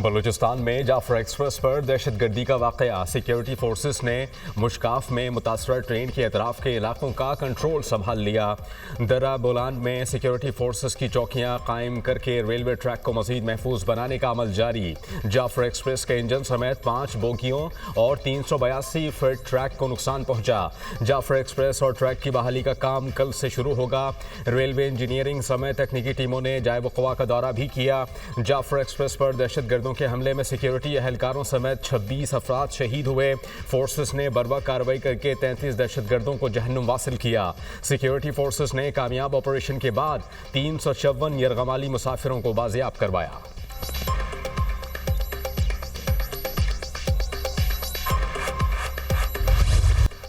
बलूचिस्तान में जाफर एक्सप्रेस पर दहशतगर्दी का वाकया। सिक्योरिटी फोर्सेस ने मुश्काफ में मुतासरा ट्रेन के अतराफ के इलाकों का कंट्रोल संभाल लिया। दर्रा बोलान में सिक्योरिटी फोर्सेस की चौकियां कायम करके रेलवे ट्रैक को मजीद महफूज बनाने का अमल जारी। जाफर एक्सप्रेस के इंजन समेत 5 बोगियों और 382 फीट ट्रैक को नुकसान पहुंचा। जाफर एक्सप्रेस और ट्रैक की बहाली का काम कल से शुरू होगा। रेलवे इंजीनियरिंग समेत तकनीकी टीमों ने जाए वक़वा का दौरा भी किया। जाफर एक्सप्रेस पर दहशतगर्दों के हमले में सिक्योरिटी एहलकारों समेत 26 अफराद शहीद हुए। फोर्सेस ने बर्वक्त कार्रवाई करके 33 दहशतगर्दों को जहन्नुम वासिल किया। सिक्योरिटी फोर्सेस ने कामयाब ऑपरेशन के बाद 354 यरगमाली मुसाफिरों को बाजियाब करवाया।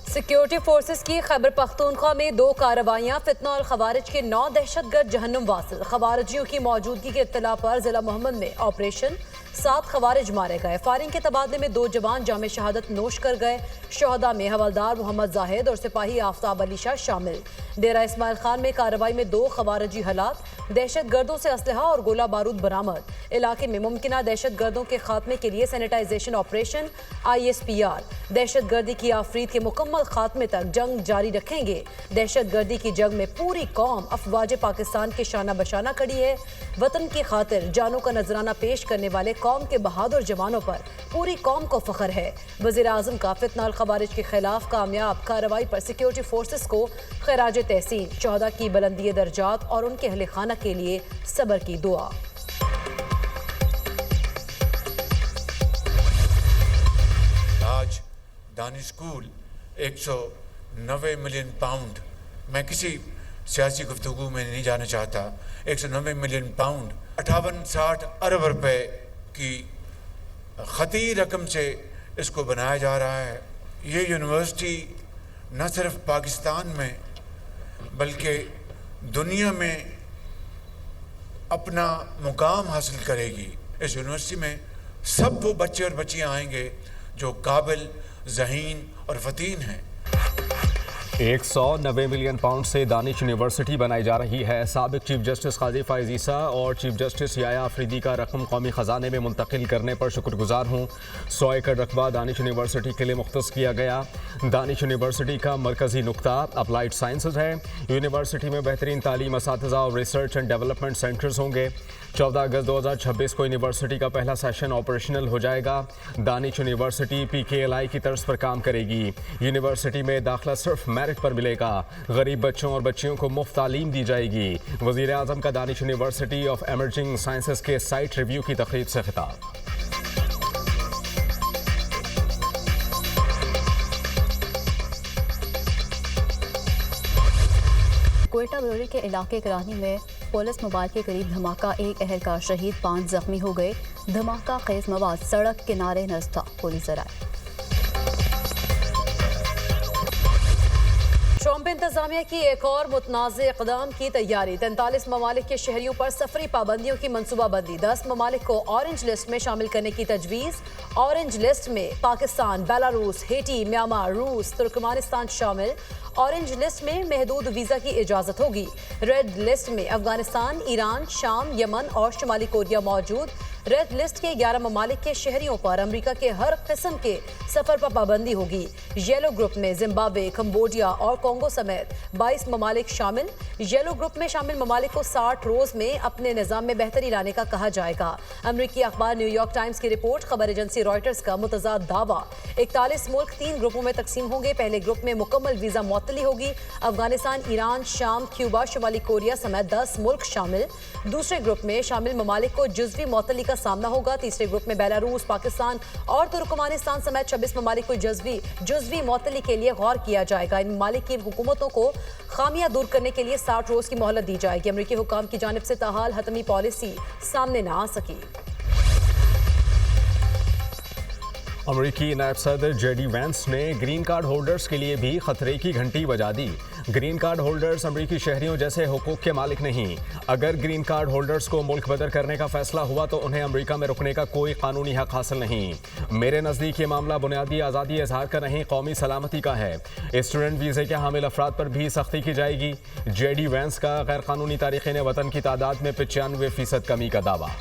सिक्योरिटी फोर्सेस की खैबर पख्तूनख्वा में 2 कार्रवाइयां। फितना और खवारिज के 9 दहशतगर्द जहन्नुम वासिल। खवारिजियों की मौजूदगी के इत्तला पर जिला मोहम्मद में ऑपरेशन। 7 खवारिज मारे गए। फायरिंग के तबादले में 2 जवान जामे शहादत नोश कर गए। शोहदा में हवलदार मोहम्मद जाहिद और सिपाही आफ्ताब अली शाह शामिल। डेरा इस्माइल खान में कार्रवाई में 2 खवारिजी हलाक। दहशतगर्दों से असलहा और गोला बारूद बरामद। इलाके में मुमकिना दहशतगर्दों के खात्मे के लिए सैनिटाइजेशन ऑपरेशन। ISPR दहशतगर्दी की आफरीत के मुकम्मल खात्मे तक जंग जारी रखेंगे। दहशतगर्दी की जंग में पूरी कौम अफवाज पाकिस्तान के शाना बशाना खड़ी है। वतन की खातिर जानों का नजराना पेश करने वाले कौम के बहादुर जवानों पर पूरी कौम को फख्र है। वज़ीर आज़म का फितना और खवारिज के खिलाफ कामयाब कार्रवाई पर सिक्योरिटी फोर्सेस को खैराज तहसीन। शोहदा की बुलंदी दर्जात और उनके अहले खाना के लिए सब्र की दुआ। आज दानिश स्कूल 190 मिलियन पाउंड, मैं किसी सियासी गुफ्तगू में नहीं जाना चाहता, 190 मिलियन पाउंड 58-60 अरब रुपए की खती रकम से इसको बनाया जा रहा है। ये यूनिवर्सिटी न सिर्फ पाकिस्तान में बल्कि दुनिया में अपना मुकाम हासिल करेगी। इस यूनिवर्सिटी में सब वो बच्चे और बच्चियां आएंगे जो काबिल, ज़हीन और फतीन हैं। 190 मिलियन पाउंड से दानिश यूनिवर्सिटी बनाई जा रही है। साबिक चीफ जस्टिस काजी फायज़ ईसा और चीफ जस्टिस याया अफरीदी का रकम कौमी ख़जाने में मुंतकिल करने पर शुक्रगुजार हूँ। 100 एकड़ रकबा दानिश यूनिवर्सिटी के लिए मुख्तस किया गया। दानिश यूनिवर्सिटी का मरकज़ी नुक्ता अप्लाइड साइंसेज है। यूनिवर्सिटी में बेहतरीन तालीम, असातिज़ा और रिसर्च एंड डेवलपमेंट सेंटर्स होंगे। 14 अगस्त 2026 को यूनिवर्सिटी का पहला सेशन ऑपरेशनल हो जाएगा। दानिश यूनिवर्सिटी PKLI की तर्ज पर काम करेगी। यूनिवर्सिटी में दाखिला सिर्फ मेरिट पर मिलेगा। गरीब बच्चों और बच्चियों को मुफ्त तालीम दी जाएगी। वज़ीर आज़म का Danish university of emerging sciences के साइट रिव्यू की तकरीब से खिताब। कोयटा बरौली के इलाके करानी में पुलिस मोबाइल के करीब धमाका, 1 एहलकार शहीद, 5 जख्मी हो गए। धमाका खेज मवाद सड़क किनारे नस्ता था। पुलिस जराए ट्रंप इंतजामिया की एक और मुतनाज़ इक़दाम की तैयारी। 43 ममालिक के शहरियों पर सफरी पाबंदियों की मनसूबाबंदी। 10 ममालिक को ऑरेंज लिस्ट में शामिल करने की तजवीज़। ऑरेंज लिस्ट में पाकिस्तान, बेलारूस, हेटी, म्यांमार, रूस, तुर्कमानिस्तान शामिल। ऑरेंज लिस्ट में महदूद वीज़ा की इजाज़त होगी। रेड लिस्ट में अफगानिस्तान, ईरान, शाम, यमन और शुमाली कोरिया मौजूद। रेड लिस्ट के 11 ममालिक के शहरियों पर अमरीका के हर किस्म के सफर पर पाबंदी होगी। येलो ग्रुप में जिम्बाब्वे, कंबोडिया और कोंगो समेत 22 ममालिक शामिल। येलो ग्रुप में शामिल ममालिक को 60 रोज में अपने निज़ाम में बेहतरी लाने का कहा जाएगा। अमरीकी अखबार न्यूयॉर्क टाइम्स की रिपोर्ट, खबर एजेंसी रॉयटर्स का मुतज़ाद दावा। 41 मुल्क 3 ग्रुपों में तकसीम होंगे। पहले ग्रुप में मुकम्मल वीज़ा मुअत्तली होगी। अफगानिस्तान, ईरान, शाम, क्यूबा, शुमाली कोरिया समेत 10 मुल्क शामिल। दूसरे ग्रुप में शामिल ममालिक को जुज़वी मुअत्तली का सामना होगा। तीसरे ग्रुप में बेलारूस, पाकिस्तान और तुर्कमानिस्तान समेत 26 ममालिक को जुज़वी मुअत्तली के लिए गौर किया जाएगा। इन ममालिक की हुकूमतों को खामियां दूर करने के लिए 60 रोज की मोहलत दी जाएगी। अमरीकी हुकाम की जानिब से ताहाल हतमी पॉलिसी सामने न आ सकी। अमरीकी नायब सदर JD वैंस ने ग्रीन कार्ड होल्डर्स के लिए भी खतरे की घंटी बजा दी। ग्रीन कार्ड होल्डर्स अमरीकी शहरियों जैसे हुकूक के मालिक नहीं। अगर ग्रीन कार्ड होल्डर्स को मुल्क बदर करने का फैसला हुआ तो उन्हें अमरीका में रुकने का कोई कानूनी हक हासिल नहीं। मेरे नज़दीक ये मामला बुनियादी आज़ादी इजहार का नहीं, कौमी सलामती का है। स्टूडेंट वीज़े के हामिल अफराद पर भी सख्ती की जाएगी। JD वैंस का गैर कानूनी तारीख़ीन वतन की तादाद में 95% कमी का दावा।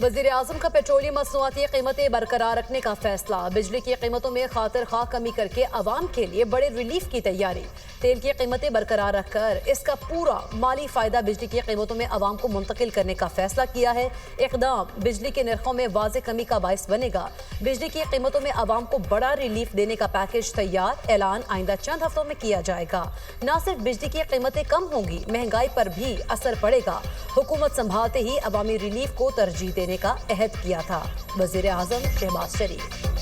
वज़ीर आज़म का पेट्रोलियम मसनूआती कीमतें बरकरार रखने का फैसला। बिजली की कीमतों में खातिर खा कमी करके अवाम के लिए बड़े रिलीफ की तैयारी। तेल की कीमतें बरकरार रखकर इसका पूरा माली फायदा बिजली की कीमतों में अवाम को मुंतकिल करने का फैसला किया है। इक़दाम बिजली के नरखों में वाज़े कमी का बाइस बनेगा। बिजली की कीमतों में अवाम को बड़ा रिलीफ देने का पैकेज तैयार, ऐलान आइंदा चंद हफ्तों में किया जाएगा। न सिर्फ बिजली की कीमतें कम होंगी, महंगाई पर भी असर पड़ेगा। हुकूमत संभालते ही अवामी रिलीफ को तरजीह देने का अहद किया था वज़ीर आज़म शहबाज शरीफ।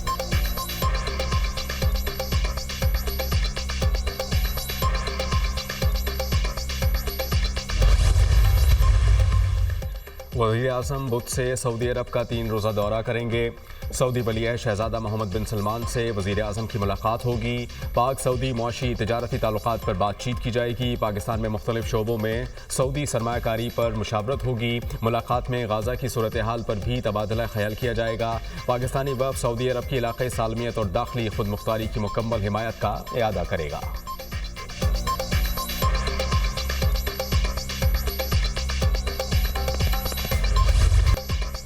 वज़ीर आज़म बुध से सऊदी अरब का 3 रोज़ा दौरा करेंगे। सऊदी वली शहज़ादा मोहम्मद बिन सलमान से वज़ीर आज़म की मुलाकात होगी। पाक सऊदी मुआशी तिजारती ताल्लुकात पर बातचीत की जाएगी। पाकिस्तान में मुख्तलिफ शोबों में सऊदी सरमायाकारी पर मुशावरत होगी। मुलाकात में गाज़ा की सूरत हाल पर भी तबादला ख्याल किया जाएगा। पाकिस्तानी वफ़द सऊदी अरब की इलाक़ाई सालमियत और दाखिली खुद मुख्तारी की मुकम्मल हिमायत का इआदा करेगा।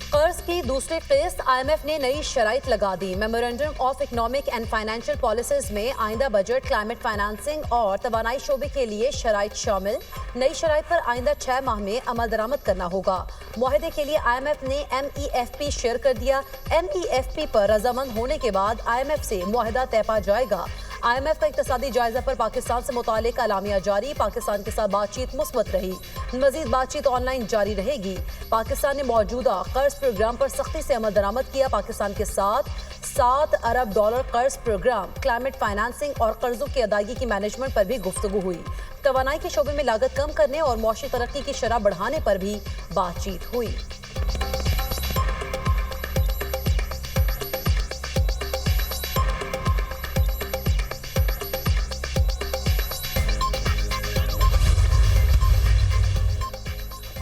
कर्ज की दूसरी किस्त IMF ने नई शराइत लगा दी। Memorandum of economic and financial policies में आइंदा बजट, क्लाइमेट फाइनेंसिंग और तवानाई शोबे के लिए शराइत शामिल। नई शराइत पर आइंदा 6 माह में अमल दरामद करना होगा। मुआहदे के लिए IMF ने MEFP शेयर कर दिया। MEFP पर रजामंद होने के बाद IMF से मुआहदा तय पा जाएगा। IMF का इक्तिसादी जायजा पर पाकिस्तान से मुतालिक अलामिया जारी। पाकिस्तान के साथ बातचीत मुस्बत रही। मजीद बातचीत ऑनलाइन जारी रहेगी। पाकिस्तान ने मौजूदा कर्ज प्रोग्राम पर सख्ती से अमल दरामद किया। पाकिस्तान के साथ $7 अरब कर्ज प्रोग्राम, क्लाइमेट फाइनेंसिंग और कर्जों की अदायगी की मैनेजमेंट पर भी गुफ्तगू हुई। तवानाई के शोबे में लागत कम करने और मौशी तरक्की की शरह बढ़ाने पर भी बातचीत हुई।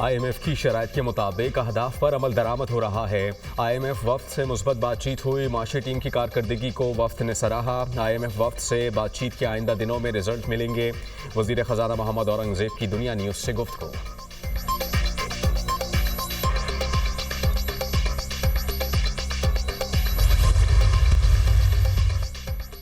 IMF की शराइत के मुताबिक अहदाफ पर अमल दरामद हो रहा है। IMF वफ्द से मुस्बत बातचीत हुई। माशी टीम की कारकर्दगी को वफ्द ने सराहा। IMF वफ्द से बातचीत के आइंदा दिनों में रिजल्ट मिलेंगे। वज़ीर ख़ज़ाना मोहम्मद औरंगज़ेब की दुनिया न्यूज़ से गुफ्तगू।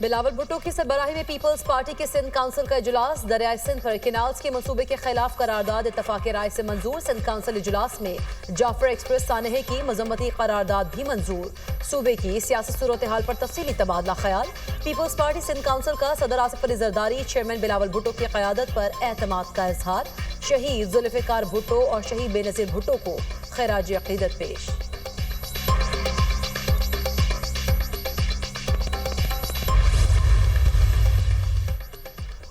बिलावल भुट्टो की सरबराही में पीपल्स पार्टी के सिंध काउंसिल का इजलास। दरियाई सिंध पर केनाल्स के मंसूबे के खिलाफ करारदाद इत्तफाक़ राय से मंजूर। सिंध काउंसिल इजलास में जाफर एक्सप्रेस सानहे की मजम्मती करारदाद भी मंजूर। सूबे की सियासी सूरत हाल पर तफसीली तबादला ख्याल। पीपल्स पार्टी सिंध काउंसिल का सदर आसिफ अली जरदारी, चेयरमैन बिलावल भुट्टो की क़यादत पर एतमाद का इजहार। शहीद जुल्फ़िकार भुट्टो और शहीद बेनज़ीर भुट्टो को खैराज अक़ीदत पेश।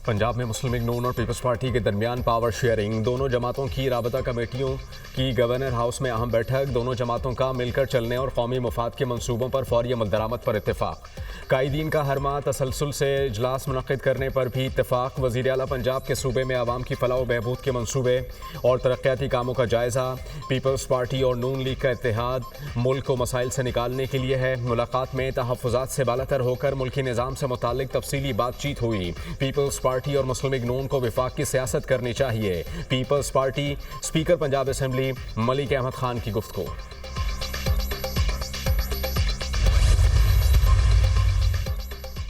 पंजाब में मुस्लिम लीग नून और पीपल्स पार्टी के दरमियान पावर शेयरिंग। दोनों जमातों की राबता कमेटियों की गवर्नर हाउस में अहम बैठक। दोनों जमातों का मिलकर चलने और कौमी मफाद के मंसूबों पर फौरी अमल दरामद पर इत्तेफाक। कायदीन का हर माह तसलसल से इजलास मुनक़्क़िद करने पर भी इत्तेफाक। वज़ीर आला पंजाब के सूबे में आवाम की फलाह व बहबूद के मंसूबे और तरक्याती कामों का जायज़ा। पीपल्स पार्टी और नून लीग का इत्तेहाद मुल्क को मसाइल से निकालने के लिए है। मुलाकात में तहफ़्फ़ुज़ात से बालातर होकर मुल्की निज़ाम से मुताल्लिक़ तफसीली बातचीत हुई। पीपल्स पार्टी और मुस्लिम लीग नून को विफाक की सियासत करनी चाहिए। People's party speaker Punjab assembly Malik Ahmad Khan की गुफ्तगू।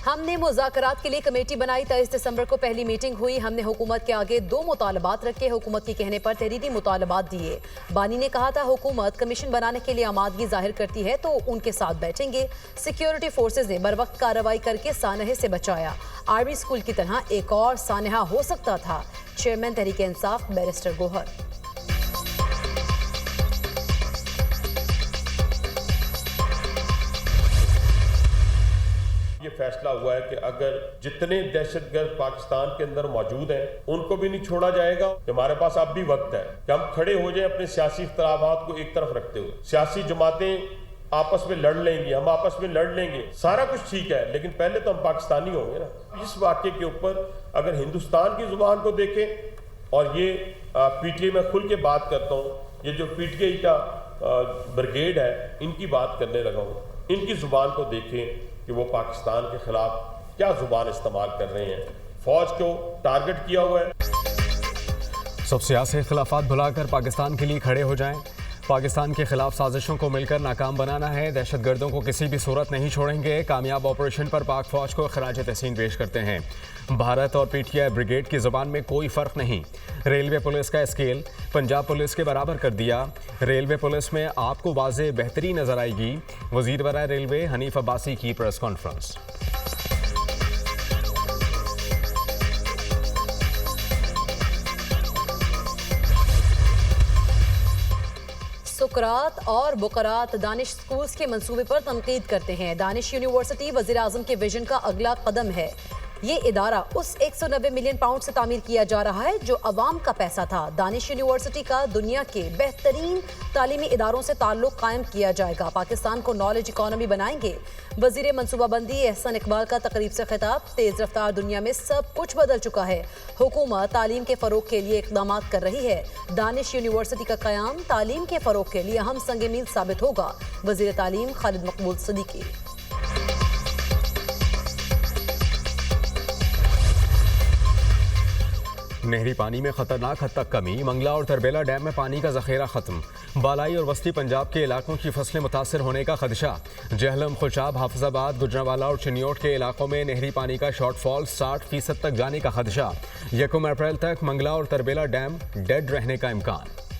हमने मुज़ाकरात के लिए कमेटी बनाई। 23 दिसंबर को पहली मीटिंग हुई। हमने हुकूमत के आगे 2 मुतालबात रखे। हुकूमत के कहने पर तहरीरी मुतालबात दिए। बानी ने कहा था हुकूमत कमीशन बनाने के लिए आमादगी जाहिर करती है तो उनके साथ बैठेंगे। सिक्योरिटी फोर्सेज ने बर वक्त कार्रवाई करके सानहे से बचाया। आर्मी स्कूल की तरह एक और सानहा हो सकता था। Chairman Tehreek Insaf barrister Gohar. ये फैसला हुआ है कि अगर जितने दहशतगर्द पाकिस्तान के अंदर मौजूद हैं उनको भी नहीं छोड़ा जाएगा। हमारे पास अब भी वक्त है कि हम खड़े हो जाएं अपने सियासी इख्तिलाफात को एक तरफ रखते हुए। सियासी जमातें आपस में लड़ लेंगी, हम आपस में लड़ लेंगे, सारा कुछ ठीक है, लेकिन पहले तो हम पाकिस्तानी होंगे ना। इस वाक़े के ऊपर अगर हिंदुस्तान की जुबान को देखें और ये PTI में खुल के बात करता हूँ, ये जो PTI का ब्रिगेड है इनकी बात करने लगा हूँ, इनकी जुबान को देखें कि वो पाकिस्तान के खिलाफ क्या जुबान इस्तेमाल कर रहे हैं। फौज को टारगेट किया हुआ है। सब सियासी इख्तिलाफात भुलाकर पाकिस्तान के लिए खड़े हो जाएं। पाकिस्तान के खिलाफ साजिशों को मिलकर नाकाम बनाना है, दहशतगर्दों को किसी भी सूरत नहीं छोड़ेंगे। कामयाब ऑपरेशन पर पाक फौज को खराज तहसीन पेश करते हैं। भारत और पीटीआई ब्रिगेड की ज़बान में कोई फ़र्क नहीं। रेलवे पुलिस का स्केल पंजाब पुलिस के बराबर कर दिया। रेलवे पुलिस में आपको वाज़े बेहतरी नजर आएगी। वज़ीर बराए रेलवे हनीफ अब्बासी की प्रेस कॉन्फ्रेंस। सुकरात और बुकरात दानिश स्कूल्स के मंसूबे पर तनकीद करते हैं। दानिश यूनिवर्सिटी वज़ीर आज़म के विजन का अगला कदम है। ये इदारा उस 190 मिलियन पाउंड से तामीर किया जा रहा है जो अवाम का पैसा था। दानिश यूनिवर्सिटी का दुनिया के बेहतरीन तालीमी इदारों से ताल्लुक कायम किया जाएगा। पाकिस्तान को नॉलेज इकॉनमी बनाएंगे। वज़ीर मनसूबाबंदी एहसन इकबाल का तकरीब से खिताब। तेज़ रफ्तार दुनिया में सब कुछ बदल चुका है। हुकूमत तालीम के फ़रोग के लिए इक़दाम कर रही है। दानिश यूनिवर्सिटी का क़याम तालीम के फ़रोग के लिए अहम संग मील साबित होगा। वज़ीर तालीम खालिद मकबूल सिद्दीकी। नहरी पानी में खतरनाक हद तक कमी। मंगला और तरबेला डैम में पानी का जखीरा खत्म। बालाई और वस्ती पंजाब के इलाकों की फसलें मुतासर होने का खदशा। जहलम, खुशाब, हाफिजाबाद, गुजरांवाला और चिन्योट के इलाकों में नहरी पानी का शॉर्टफॉल 60% तक जाने का खदशा। 1 अप्रैल तक मंगला और तरबेला डैम डेड रहने का इम्कान।